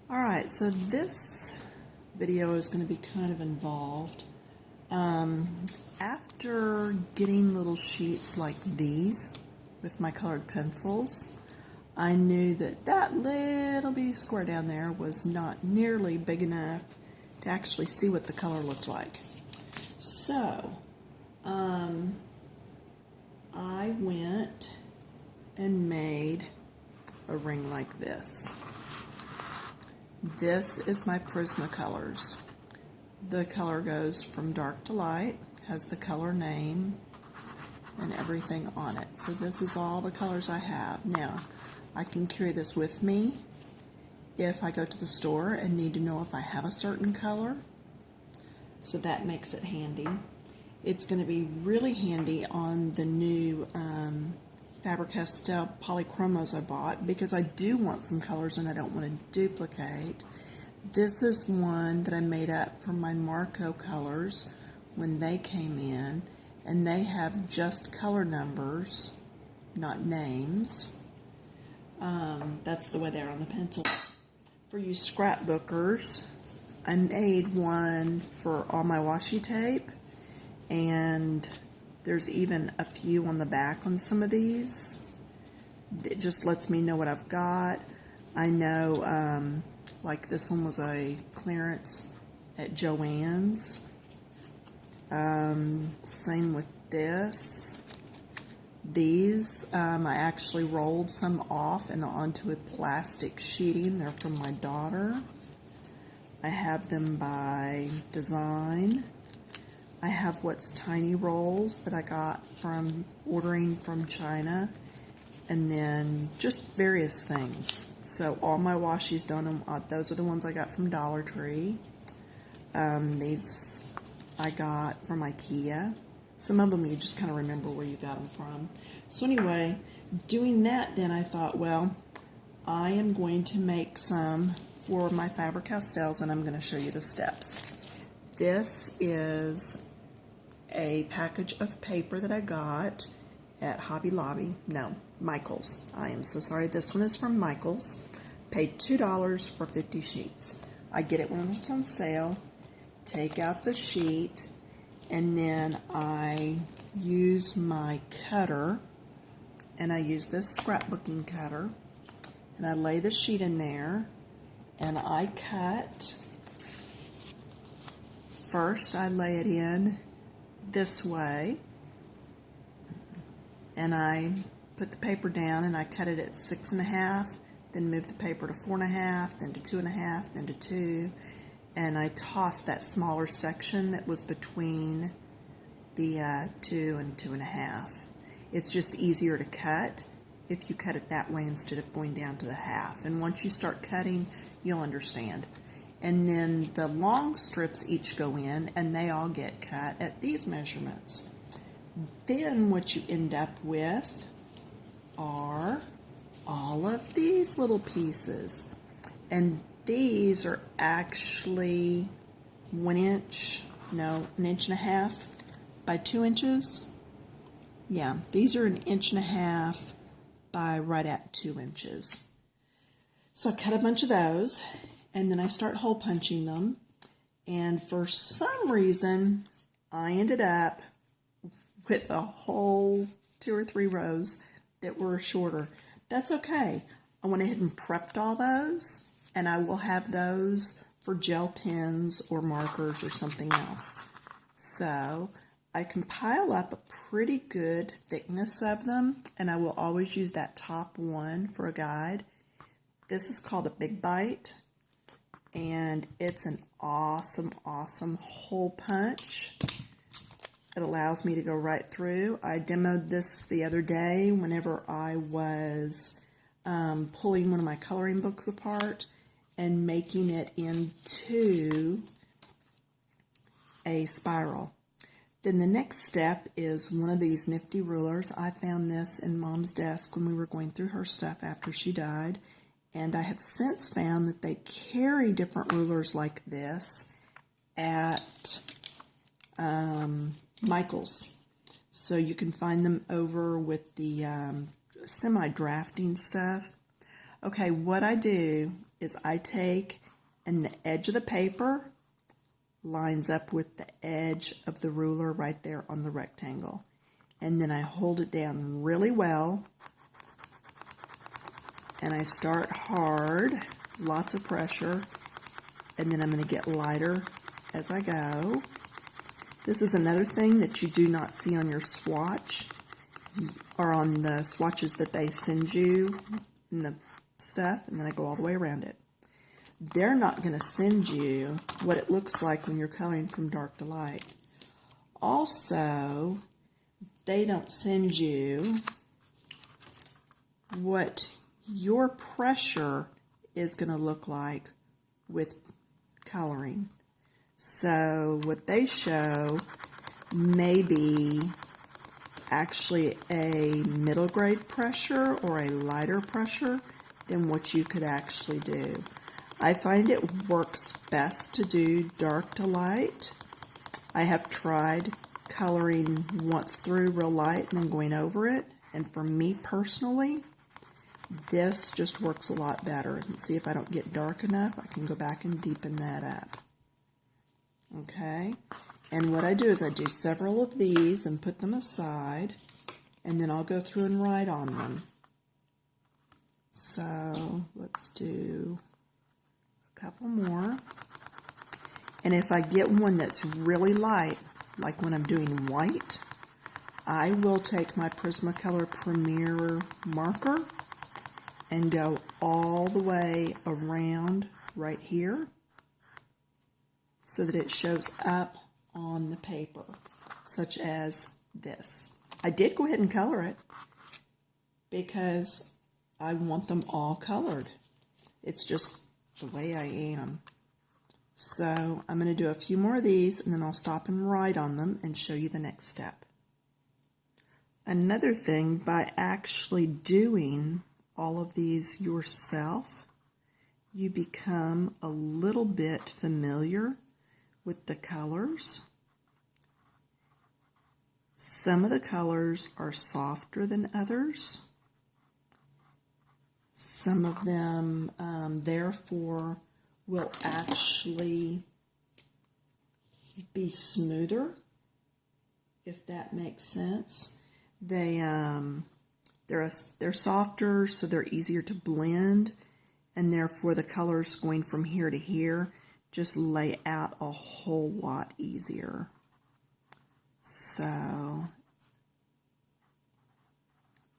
Alright, so this video is going to be kind of involved. After getting little sheets like these with my colored pencils, I knew that that little bitty square down there was not nearly big enough to actually see what the color looked like. So, I went and made a ring like this. This is my Prismacolors. The color goes from dark to light, has the color name and everything on it. So this is all the colors I have. Now, I can carry this with me if I go to the store and need to know if I have a certain color. So that makes it handy. It's going to be really handy on the new Faber-Castell polychromos I bought, because I do want some colors and I don't want to duplicate. This is one that I made up from my Marco colors when they came in, and they have just color numbers, not names. That's the way they are on the pencils. For you scrapbookers, I made one for all my washi tape, and there's even a few on the back on some of these. It just lets me know what I've got. I know, like this one was a clearance at Joann's. Same with this. These, I actually rolled some off and onto a plastic sheeting. They're from my daughter. I have them by design. I have what's tiny rolls that I got from ordering from China, and then just various things. So all my washi's done, those are the ones I got from Dollar Tree. These I got from IKEA. Some of them you just kind of remember where you got them from. So anyway, doing that, then I thought, well, I am going to make some for my Faber-Castells, and I'm going to show you the steps. This is a package of paper that I got at Hobby Lobby. No, Michael's. I am so sorry. This one is from Michael's. Paid $2 for 50 sheets. I get it when it's on sale. Take out the sheet, and then I use my cutter, and I use this scrapbooking cutter, and I lay the sheet in there, and I cut. First, I lay it in this way, and I put the paper down and I cut it at 6.5, then move the paper to 4.5, then to 2.5, then to 2, and I toss that smaller section that was between the 2 and 2.5. It's just easier to cut if you cut it that way instead of going down to the half. And once you start cutting, you'll understand. And then the long strips each go in, and they all get cut at these measurements. Then what you end up with are all of these little pieces. And these are actually 1 inch, no, 1.5 inches by 2 inches. Yeah, these are 1.5 inches by right at 2 inches. So I cut a bunch of those, and then I start hole punching them, and for some reason I ended up with a whole 2 or 3 rows that were shorter. That's okay. I went ahead and prepped all those, and I will have those for gel pens or markers or something else. So I can pile up a pretty good thickness of them, and I will always use that top one for a guide. This is called a Big Bite, and it's an awesome, awesome hole punch. It allows me to go right through. I demoed this the other day whenever I was pulling one of my coloring books apart and making it into a spiral. Then the next step is one of these nifty rulers. I found this in Mom's desk when we were going through her stuff after she died. And I have since found that they carry different rulers like this at Michael's. So you can find them over with the semi-drafting stuff. Okay, what I do is I take and the edge of the paper lines up with the edge of the ruler right there on the rectangle. And then I hold it down really well, and I start hard, lots of pressure, and then I'm going to get lighter as I go. This is another thing that you do not see on your swatch, or on the swatches that they send you in the stuff, and then I go all the way around it. They're not going to send you what it looks like when you're coloring from dark to light. Also, they don't send you what your pressure is going to look like with coloring. So what they show may be actually a middle grade pressure or a lighter pressure than what you could actually do. I find it works best to do dark to light. I have tried coloring once through real light and then going over it, and for me personally, this just works a lot better. And see, if I don't get dark enough, I can go back and deepen that up. Okay, and what I do is I do several of these and put them aside, and then I'll go through and write on them. So let's do a couple more. And if I get one that's really light, like when I'm doing white, I will take my Prismacolor Premier marker and go all the way around right here so that it shows up on the paper, such as this. I did go ahead and color it because I want them all colored. It's just the way I am. So I'm going to do a few more of these, and then I'll stop and write on them and show you the next step. Another thing, by actually doing all of these yourself, you become a little bit familiar with the colors. Some of the colors are softer than others. Some of them, therefore, will actually be smoother, if that makes sense. They're softer, so they're easier to blend, and therefore the colors going from here to here just lay out a whole lot easier. So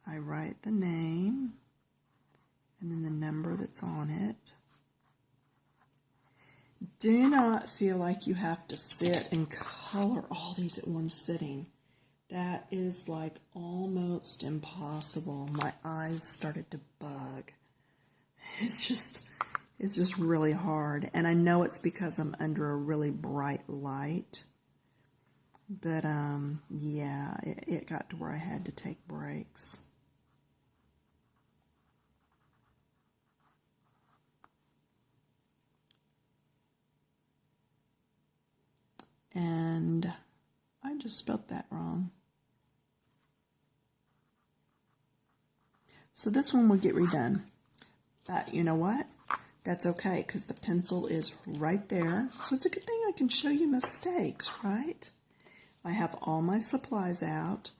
I write the name and then the number that's on it. Do not feel like you have to sit and color all these at one sitting. That is like almost impossible. My eyes started to bug. It's just really hard. And I know it's because I'm under a really bright light. But yeah, it got to where I had to take breaks. And I just spelled that wrong. So this one will get redone. But you know what? That's okay, because the pencil is right there. So it's a good thing I can show you mistakes, right? I have all my supplies out.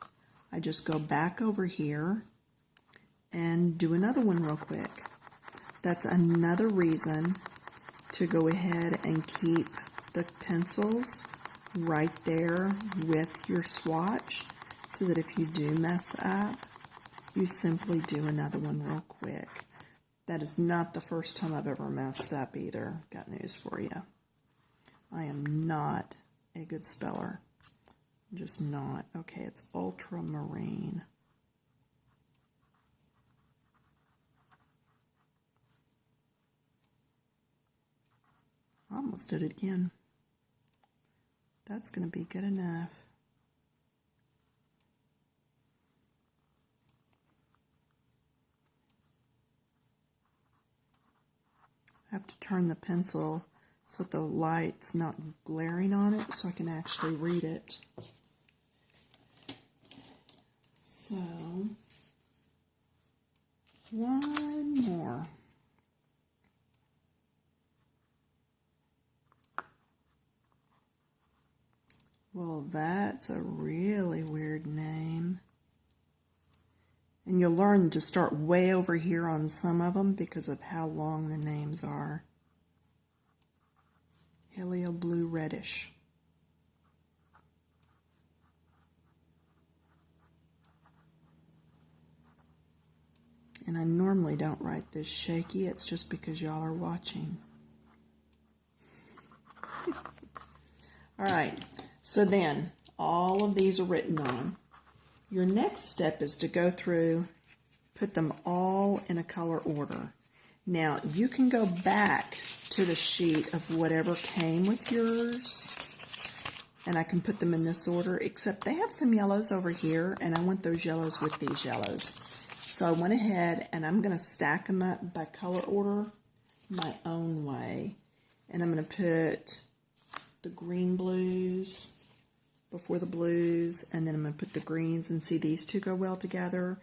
I just go back over here and do another one real quick. That's another reason to go ahead and keep the pencils right there with your swatch, so that if you do mess up, you simply do another one real quick. That is not the first time I've ever messed up either. Got news for you. I am not a good speller. I'm just not. Okay, it's ultramarine. I almost did it again. That's going to be good enough. I have to turn the pencil so that the light's not glaring on it, so I can actually read it. So, one more. Well, that's a really weird name. And you'll learn to start way over here on some of them because of how long the names are. Helio Blue Reddish. And I normally don't write this shaky, it's just because y'all are watching. Alright, so then all of these are written on. Your next step is to go through, put them all in a color order. Now, you can go back to the sheet of whatever came with yours, and I can put them in this order, except they have some yellows over here, and I want those yellows with these yellows. So I went ahead and I'm going to stack them up by color order my own way. And I'm going to put the green blues before the blues, and then I'm going to put the greens, and see these two go well together.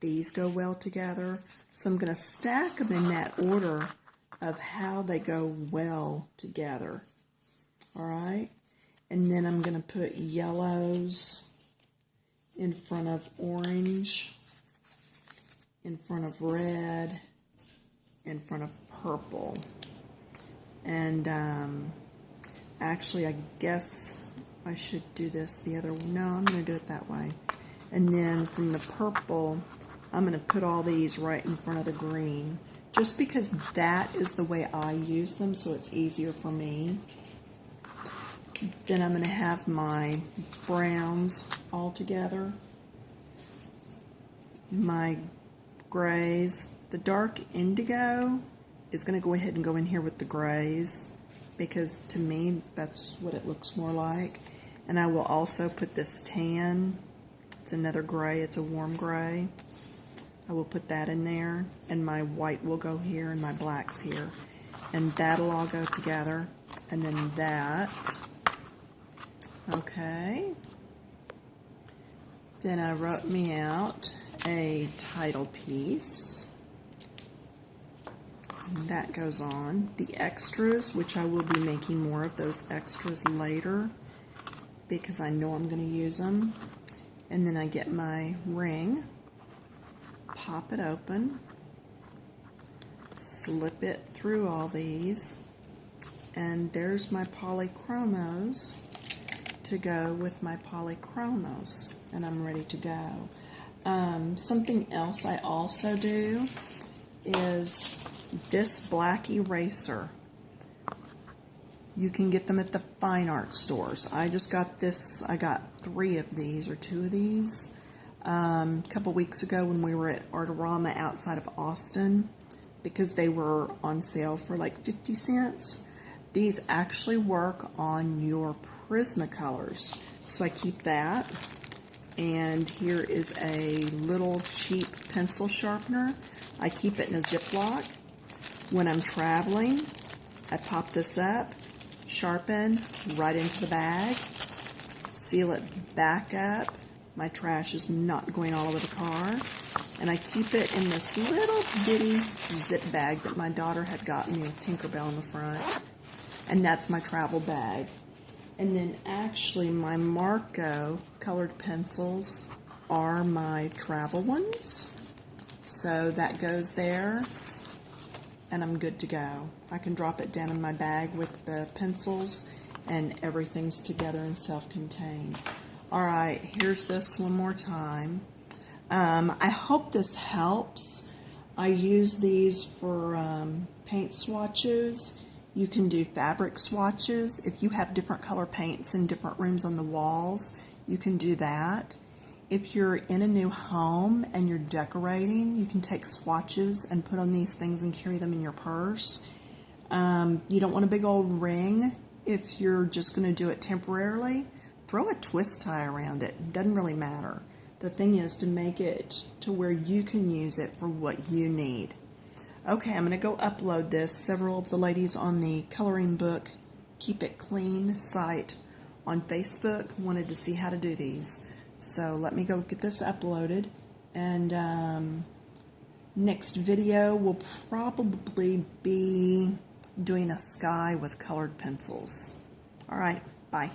These go well together. So I'm going to stack them in that order of how they go well together. Alright? And then I'm going to put yellows in front of orange, in front of red, in front of purple. And actually, I guess I should do this the other way. No, I'm going to do it that way. And then from the purple, I'm going to put all these right in front of the green, just because that is the way I use them, so it's easier for me. Then I'm going to have my browns all together, my grays. The dark indigo is going to go ahead and go in here with the grays, because to me that's what it looks more like. And I will also put this tan. It's another gray. It's a warm gray. I will put that in there, and my white will go here and my blacks here, and that'll all go together. And then that. Okay. Then I wrote me out a title piece. And that goes on. The extras, which I will be making more of those extras later, because I know I'm going to use them. And then I get my ring, pop it open, slip it through all these, and there's my polychromos to go with my polychromos, and I'm ready to go. Something else I also do is this black eraser. You can get them at the fine art stores. I just got this. I got 3 of these or 2 of these a couple weeks ago when we were at Artorama outside of Austin, because they were on sale for like 50 cents. These actually work on your Prismacolors. So I keep that. And here is a little cheap pencil sharpener. I keep it in a Ziploc. When I'm traveling, I pop this up, sharpen right into the bag, seal it back up. My trash is not going all over the car. And I keep it in this little bitty zip bag that my daughter had gotten me with Tinkerbell in the front. And that's my travel bag. And then actually my Marco colored pencils are my travel ones. So that goes there, and I'm good to go. I can drop it down in my bag with the pencils, and everything's together and self-contained. Alright, here's this one more time. I hope this helps. I use these for paint swatches. You can do fabric swatches. If you have different color paints in different rooms on the walls, you can do that. If you're in a new home and you're decorating, you can take swatches and put on these things and carry them in your purse. You don't want a big old ring. If you're just going to do it temporarily, throw a twist tie around it. It doesn't really matter. The thing is to make it to where you can use it for what you need. Okay, I'm going to go upload this. Several of the ladies on the coloring book Keep It Clean site on Facebook wanted to see how to do these. So let me go get this uploaded, and next video will probably be doing a sky with colored pencils. Alright, bye.